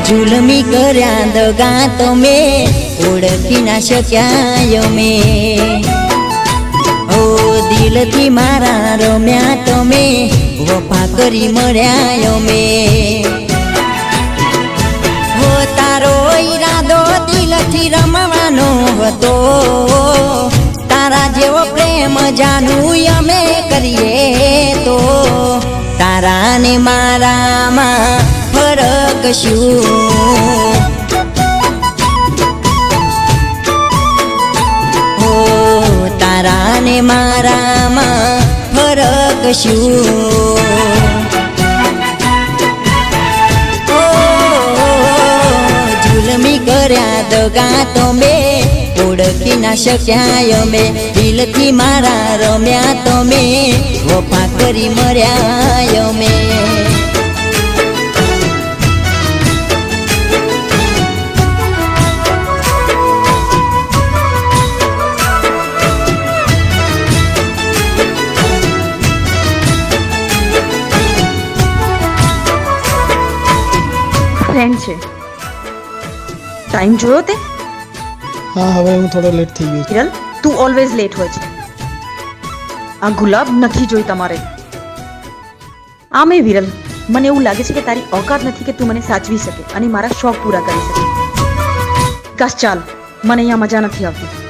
जुलमी कर्या दगा तमे ओळखी ना शक्या मे ओ दिलथी मारा रम्या तमे वफा करी मर्या मे हो तारो इरादो दिलथी रमવાનો હતો तारा जेवो प्रेम जानू अमे करीए तो तारा ने मारा मा फरक शू हो तारा ने मारा मा फरक शू जुलमी कर्या दगा तमे ओळखी ना शक्या मे दिलथी मारा रम्या तमे वफा करी मर्या मे फ्रेंड छे टाइम जोयो ते हाँ हवे हूँ थोड़ो लेट थी गई विरल तू ऑलवेज लेट होय छे आ गुलाब નથી જોઈ તમારે આમે વિરલ મને એવું લાગે છે કે તારી औकात નથી કે તું મને સાચવી શકે અને મારા શોખ પૂરા કરી શકે કાશ ચાલ મને અહીંયા મજા નથી આવતી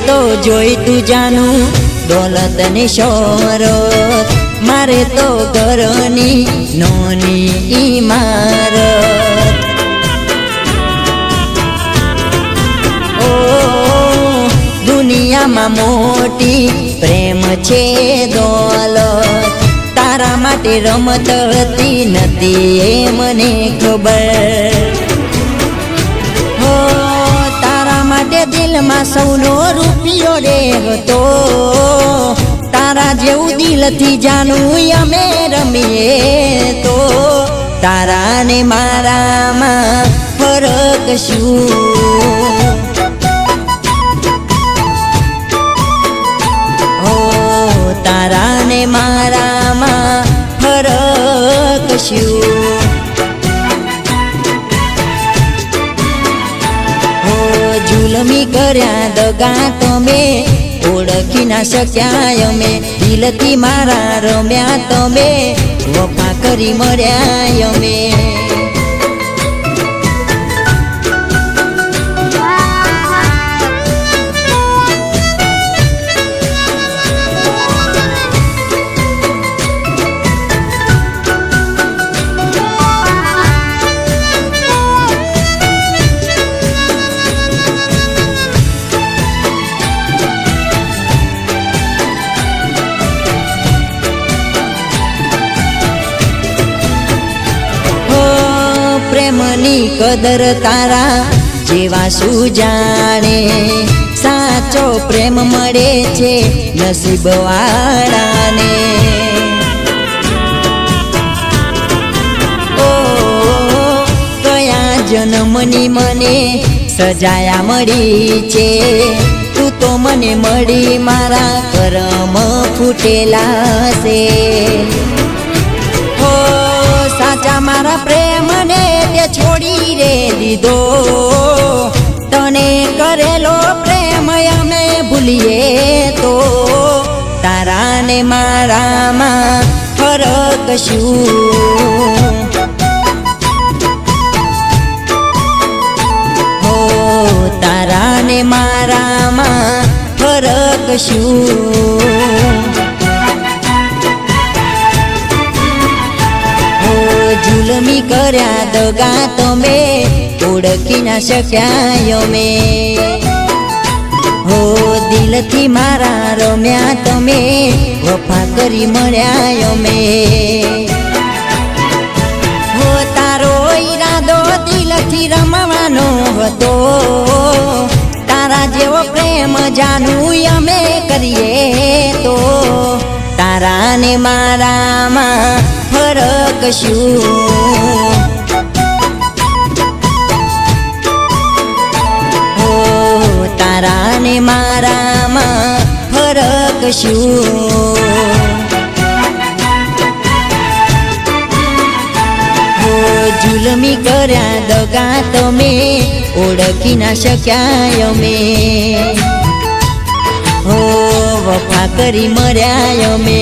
तो जोई तू जानू दौलत ने शोहरत मारे तो घरनी नोनी इमारत ओ दुनिया में मोटी प्रेम छे दौलत तारा माटे रमत हती नथी ए मने खबर दिल में सौनो रूपियो रे तो तारा जेवू दिल थी जानू अमे रमीए तो तारा ने मारा मा फरक शू हो तारा ने मारा मा फरक शू जुलमी कर्या दगा तमे ओळखी ना शक्या मे दिलथी मारा रम्या तमे वफा करी मर्या मे प्रेमनी कदर तारा जेवा सुजाणे साचो प्रेम मळे छे नसीब वाळाने ओ कया जन्मनी मने सजाया मળી छे तू तो मने मળી मारा करम फूटेला से हो साचा मारा प्रेम ने ते छोड़ी रे दीदो तने करेलो प्रेम अमे भूलिए तो तारा ने मारा मा फरक शू हो तारा ने मारा मा फरक शू जुलमी कर्या दगा तमे ओळखी ना शक्या मे हो दिलथी मारा रम्या तमे वफा करी मर्या मे हो तारो इरादो दिल દિલથી રમવાનો હતો, તારા જેવો પ્રેમ જાનું અમે કરીએ તો તારા ને મારામાં ફરક શું? હો તારા ને મારામાં ફરક શું? જુલમી કર્યા દગા તમે ઓળખી ના શક્યા અમે, હો વફા કરી મર્યા અમે.